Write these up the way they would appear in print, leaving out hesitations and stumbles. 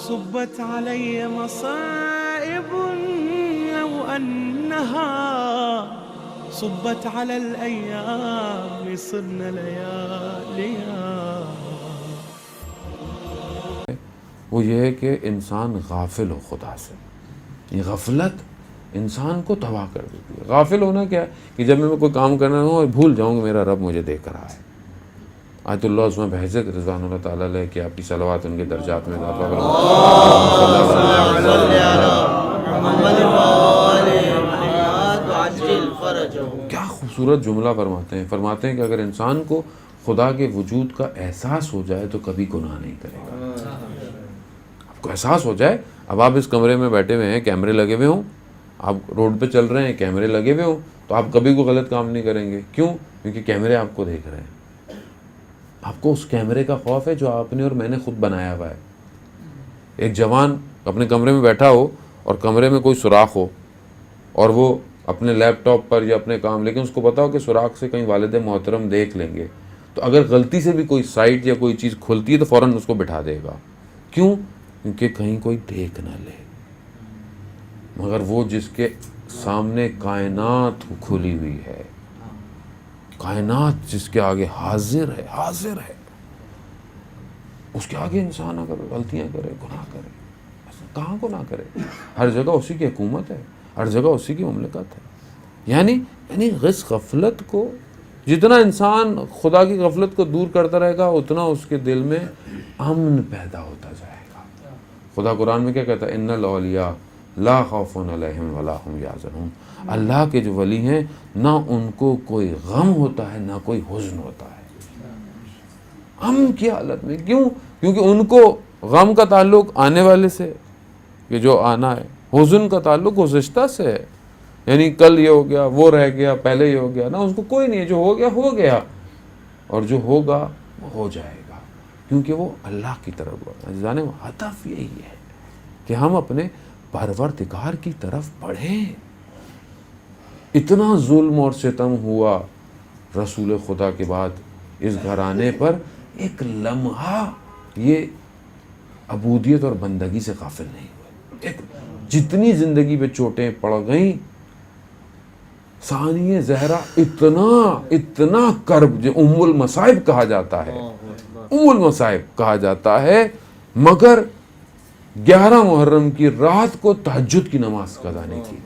صبت علي مصائب لو أنها صبت على الأيام صرنا لياليها. وہ یہ ہے کہ انسان غافل ہو خدا سے. یہ غفلت انسان کو تباہ کر دیتی ہے. غافل ہونا کیا ہے کہ جب میں کوئی کام کرنا ہوں اور بھول جاؤں کہ میرا رب مجھے دیکھ رہا ہے. آیت اللہ عثمان بہزت رضوان اللہ تعالیٰ علیہ کہ آپ کی صلوات ان کے درجات میں اضافہ کریں. کیا خوبصورت جملہ فرماتے ہیں کہ اگر انسان کو خدا کے وجود کا احساس ہو جائے تو کبھی گناہ نہیں کرے گا. آپ کو احساس ہو جائے, اب آپ اس کمرے میں بیٹھے ہوئے ہیں, کیمرے لگے ہوئے ہوں, آپ روڈ پہ چل رہے ہیں, کیمرے لگے ہوئے ہوں, تو آپ کبھی کوئی غلط کام نہیں کریں گے. کیوں؟ کیونکہ کیمرے آپ کو دیکھ رہے ہیں. آپ کو اس کیمرے کا خوف ہے جو آپ نے اور میں نے خود بنایا ہوا ہے. ایک جوان اپنے کمرے میں بیٹھا ہو اور کمرے میں کوئی سوراخ ہو اور وہ اپنے لیپ ٹاپ پر یا اپنے کام, لیکن اس کو پتا ہو کہ سوراخ سے کہیں والد محترم دیکھ لیں گے, تو اگر غلطی سے بھی کوئی سائٹ یا کوئی چیز کھلتی ہے تو فوراً اس کو بٹھا دے گا. کیوں؟ کیونکہ کہیں کوئی دیکھ نہ لے. مگر وہ جس کے سامنے کائنات کھلی ہوئی ہے, کائنات جس کے آگے حاضر ہے, اس کے آگے انسان اگر غلطیاں کرے, گناہ کرے, کہاں گناہ کرے؟ ہر جگہ اسی کی حکومت ہے, ہر جگہ اسی کی مملکت ہے. یعنی اس غفلت کو جتنا انسان خدا کی غفلت کو دور کرتا رہے گا اتنا اس کے دل میں امن پیدا ہوتا جائے گا. خدا قرآن میں کیا کہتا ہے؟ ان الاولیاء لا خوف علیہم ولا هم یحزنون. اللہ کے جو ولی ہیں نہ ان کو کوئی غم ہوتا ہے نہ کوئی حزن ہوتا ہے. امن کی حالت میں. کیوں؟ کیونکہ ان کو غم کا تعلق آنے والے سے کہ جو آنا ہے, حزن کا تعلق گزشتہ سے ہے. یعنی کل یہ ہو گیا, وہ رہ گیا, پہلے یہ ہو گیا نا, اس کو کوئی نہیں ہے. جو ہو گیا ہو گیا, اور جو ہوگا وہ ہو جائے گا, کیونکہ وہ اللہ کی طرف جانے. ہدف یہی ہے کہ ہم اپنے پروردگار کی طرف بڑھیں. اتنا ظلم اور ستم ہوا رسول خدا کے بعد اس گھرانے پر, ایک لمحہ یہ عبودیت اور بندگی سے غافل نہیں ہوئے. جتنی زندگی پہ چوٹیں پڑ گئیں, ثانیہ زہرا اتنا کرب, جو ام المصائب کہا جاتا ہے, ام المصائب کہا جاتا ہے, مگر 11 محرم کی رات کو تہجد کی نماز قضا نہیں کی.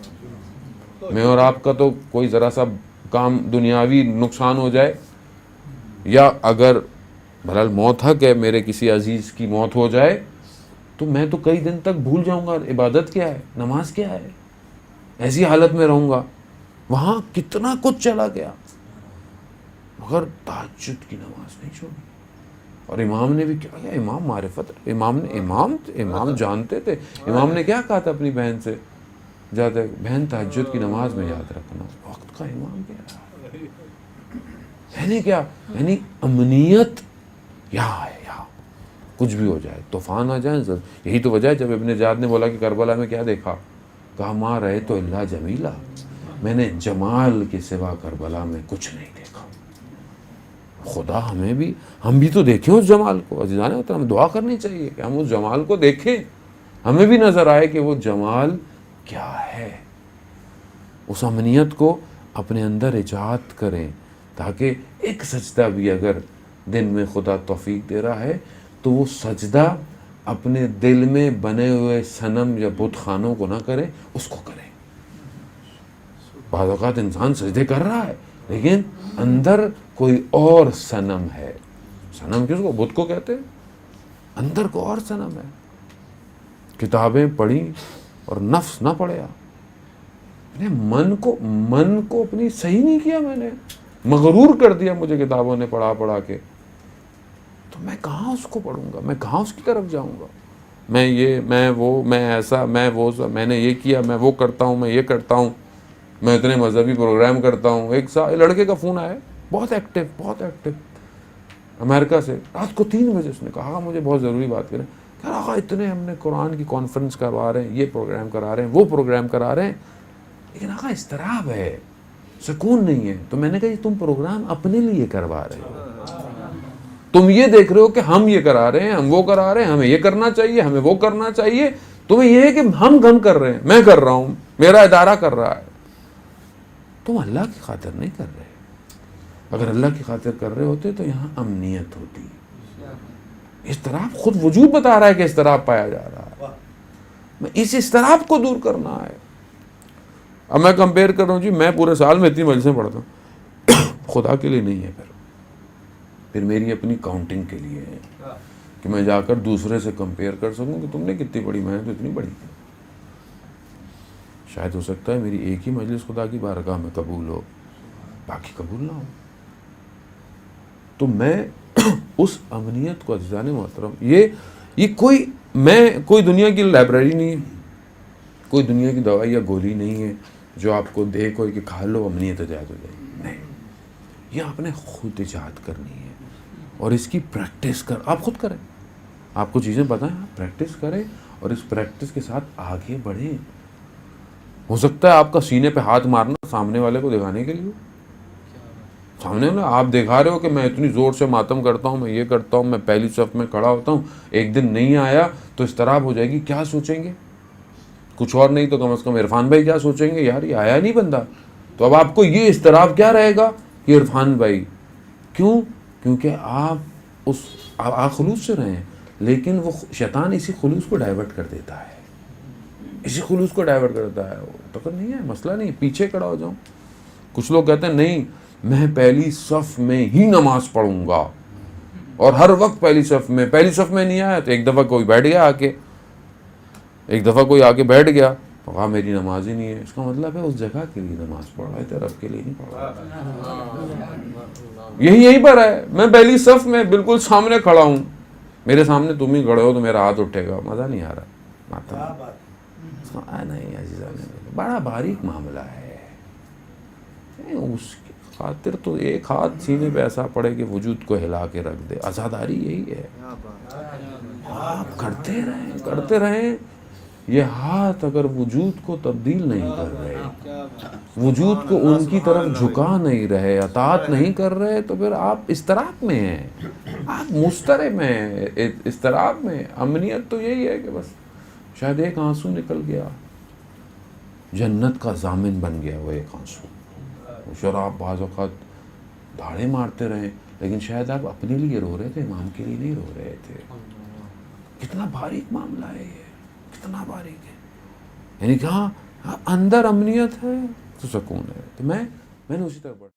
میں اور آپ کا تو کوئی ذرا سا کام دنیاوی نقصان ہو جائے, یا اگر بہرحال موت حق ہے, میرے کسی عزیز کی موت ہو جائے, تو میں تو کئی دن تک بھول جاؤں گا عبادت کیا ہے, نماز کیا ہے, ایسی حالت میں رہوں گا. وہاں کتنا کچھ چلا گیا, مگر تہجد کی نماز نہیں چھوڑی. اور امام نے بھی کیا کیا, امام معرفت, امام جانتے تھے. امام نے کیا کہا تھا اپنی بہن سے جاتے, بہن تہجد کی نماز میں یاد رکھنا. وقت کا امام کیا ہے, یعنی کیا, یعنی امنیت یہاں ہے. یہاں کچھ بھی ہو جائے, طوفان آ جائیں, یہی تو وجہ ہے جب ابن زیاد نے بولا کہ کربلا میں کیا دیکھا, کہا ماں رہے تو اللہ جمیلہ, میں نے جمال کے سوا کربلا میں کچھ نہیں دیکھا. خدا ہم بھی تو دیکھیں اس جمال کو. عزیزان ہوتا ہے, ہمیں دعا کرنی چاہیے کہ ہم اس جمال کو دیکھیں, ہمیں بھی نظر آئے کہ وہ جمال کیا ہے. اس امنیت کو اپنے اندر ایجاد کریں, تاکہ ایک سجدہ بھی اگر دن میں خدا توفیق دے رہا ہے تو وہ سجدہ اپنے دل میں بنے ہوئے صنم یا بت خانوں کو نہ کریں, اس کو کریں. بعض اوقات انسان سجدے کر رہا ہے لیکن اندر کوئی اور صنم ہے. صنم کس کو, بت کو کہتے ہیں. اندر کو اور صنم ہے. کتابیں پڑھی اور نفس نہ پڑھیا, اپنے من کو اپنی صحیح نہیں کیا, میں نے مغرور کر دیا مجھے کتابوں نے پڑھا کے, تو میں کہاں اس کو پڑھوں گا, میں کہاں اس کی طرف جاؤں گا. میں یہ, میں وہ, میں ایسا, میں وہ, میں نے یہ کیا, میں وہ کرتا ہوں, میں یہ کرتا ہوں, میں اتنے مذہبی پروگرام کرتا ہوں. ایک لڑکے کا فون آیا, بہت ایکٹیو امریکہ سے, رات کو 3 بجے اس نے کہا مجھے بہت ضروری بات کریں. کہہ رہا آقا اتنے ہم نے قرآن کی کانفرنس کروا رہے ہیں, یہ پروگرام کرا رہے ہیں, وہ پروگرام کرا رہے ہیں, لیکن آقا اضطراب ہے, سکون نہیں ہے. تو میں نے کہا یہ تم پروگرام اپنے لیے کروا رہے ہو, تم یہ دیکھ رہے ہو کہ ہم یہ کرا رہے ہیں, ہم وہ کرا رہے ہیں, ہمیں یہ کرنا چاہیے, ہمیں وہ کرنا چاہیے. تمہیں یہ ہے کہ ہم کر رہے ہیں, میں کر رہا ہوں, میرا ادارہ کر رہا ہے. تم اللہ کی خاطر نہیں کر رہے. اگر اللہ کی خاطر کر رہے ہوتے تو یہاں امنیت ہوتی. اضطراب خود وجود بتا رہا ہے کہ اضطراب پایا جا رہا ہے. میں اس اضطراب کو دور کرنا ہے. اب میں کمپیئر کر رہا ہوں جی, میں پورے سال میں اتنی مجلسیں پڑھتا ہوں, خدا کے لیے نہیں ہے, پھر میری اپنی کاؤنٹنگ کے لیے ہے کہ میں جا کر دوسرے سے کمپیئر کر سکوں کہ تم نے کتنی بڑی, میں تو اتنی بڑی. شاید ہو سکتا ہے میری ایک ہی مجلس خدا کی بارگاہ میں قبول ہو, باقی قبول نہ ہو. تو میں اس امنیت کو عزیزان محترم, یہ کوئی دنیا کی لائبریری نہیں ہے, کوئی دنیا کی دوائی یا گولی نہیں ہے جو آپ کو دے کوئی کہ کھا لو امنیت ایجاد ہو جائے. نہیں, یہ آپ نے خود ایجاد کرنی ہے اور اس کی پریکٹس آپ خود کریں. آپ کو چیزیں بتائیں, آپ پریکٹس کریں اور اس پریکٹس کے ساتھ آگے بڑھیں. ہو سکتا ہے آپ کا سینے پہ ہاتھ مارنا سامنے والے کو دکھانے کے لیے, سامنے میں آپ دکھا رہے ہو کہ میں اتنی زور سے ماتم کرتا ہوں, میں یہ کرتا ہوں, میں پہلی صف میں کھڑا ہوتا ہوں, ایک دن نہیں آیا تو اضطراب ہو جائے گی. کیا سوچیں گے؟ کچھ اور نہیں تو کم از کم عرفان بھائی کیا سوچیں گے, یار یہ آیا نہیں بندہ. تو اب آپ کو یہ اضطراب کیا رہے گا کہ عرفان بھائی. کیوں؟ کیونکہ آپ خلوص سے رہیں, لیکن وہ شیطان اسی خلوص کو ڈائیورٹ کر دیتا ہے, اسی خلوص کو ڈائیورٹ کرتا ہے. تو نہیں ہے, مسئلہ نہیں, پیچھے کھڑا ہو جاؤں. کچھ لوگ کہتے ہیں نہیں میں پہلی صف میں ہی نماز پڑھوں گا اور ہر وقت پہلی صف میں نہیں آیا تو ایک دفعہ کوئی بیٹھ گیا آ کے, بیٹھ گیا تو کہا میری نماز ہی نہیں ہے. اس کا مطلب ہے اس جگہ کے لیے نماز پڑھ رہا ہے, رب کے لیے نہیں پڑھ رہا. یہیں پر ہے, میں پہلی صف میں بالکل سامنے کھڑا ہوں, میرے سامنے تم ہی کھڑے ہو تو میرا ہاتھ اٹھے گا, مزہ نہیں آ رہا. نہیں عزیزان, بڑا باریک معاملہ ہے. اس کی خاطر تو ایک ہاتھ سینے پہ ایسا پڑے کہ وجود کو ہلا کے رکھ دے. عزاداری یہی ہے, آپ کرتے رہیں. یہ ہاتھ اگر وجود کو تبدیل نہیں کر رہے, وجود کو ان کی طرف جھکا نہیں رہے, اطاعت نہیں کر رہے, تو پھر آپ اضطراب میں ہیں, آپ مضطرب ہیں, اضطراب میں. امنیت تو یہی ہے کہ بس شاید ایک آنسو نکل گیا, جنت کا ضامن بن گیا وہ ایک آنسو. شراب بعض اوقات دھاڑے مارتے رہے, لیکن شاید آپ اپنے لیے رو رہے تھے, امام کے لیے نہیں رو رہے تھے. کتنا باریک معاملہ ہے یہ, کتنا باریک ہے. یعنی کہ ہاں اندر امنیت ہے تو سکون ہے. تو میں نے اسی طرح